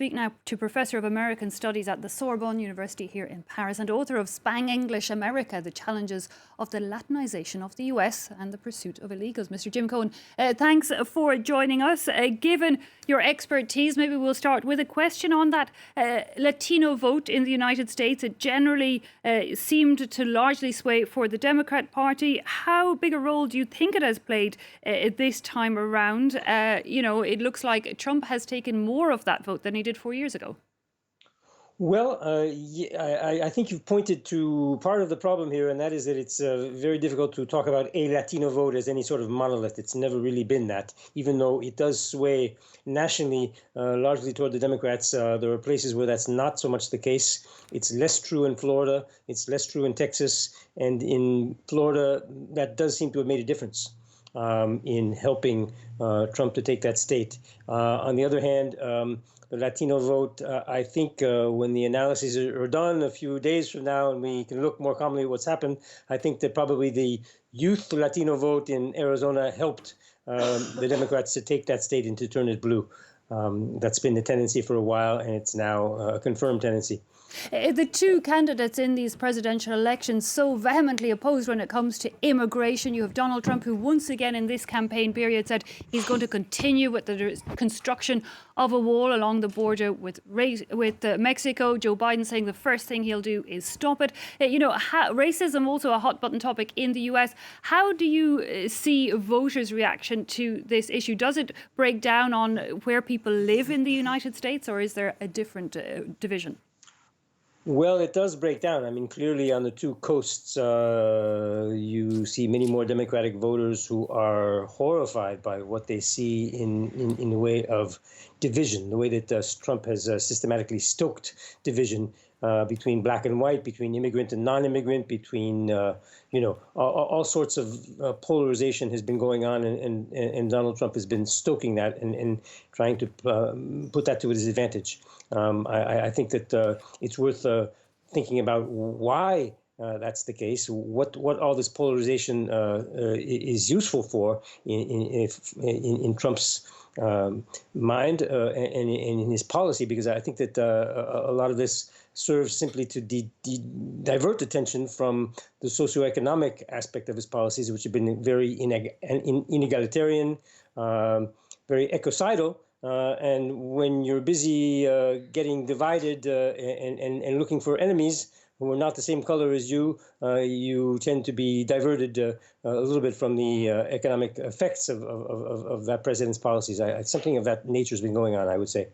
speak now to Professor of American Studies at the Sorbonne University here in Paris and author of Spanglish America, The Challenges of the Latinization of the US and the Pursuit of Illegals. Mr. Jim Cohen, thanks for joining us. Given your expertise, maybe we'll start with a question on that Latino vote in the United States. It generally seemed to largely sway for the Democrat Party. How big a role do you think it has played this time around? It looks like Trump has taken more of that vote than he did 4 years ago. Well, I think you've pointed to part of the problem here, and that is that it's very difficult to talk about a Latino vote as any sort of monolith. It's never really been that, even though it does sway nationally, largely toward the Democrats. There are places where that's not so much the case. It's less true in Florida. It's less true in Texas. And in Florida, that does seem to have made a difference in helping Trump to take that state. On the other hand, the Latino vote, I think when the analyses are done a few days from now and we can look more calmly at what's happened, I think that probably the youth Latino vote in Arizona helped the Democrats to take that state and to turn it blue. That's been the tendency for a while, and it's now a confirmed tendency. The two candidates in these presidential elections so vehemently opposed when it comes to immigration. You have Donald Trump, who once again in this campaign period said he's going to continue with the construction of a wall along the border with Mexico. Joe Biden saying the first thing he'll do is stop it. Racism also a hot button topic in the US. How do you see voters' reaction to this issue? Does it break down on where people live in the United States, or is there a different division? Well, it does break down. I mean, clearly on the two coasts, you see many more Democratic voters who are horrified by what they see in the way of division, the way that Trump has systematically stoked division between black and white, between immigrant and non-immigrant, between, all sorts of polarization has been going on. And Donald Trump has been stoking that and trying to put that to his advantage. I think that it's worth thinking about why that's the case, what all this polarization is useful for in Trump's mind and in his policy, because I think that a lot of this serves simply to divert attention from the socioeconomic aspect of his policies, which have been very inegalitarian, very ecocidal. And when you're busy getting divided and looking for enemies who are not the same color as you, you tend to be diverted a little bit from the economic effects of that president's policies. Something of that nature has been going on, I would say.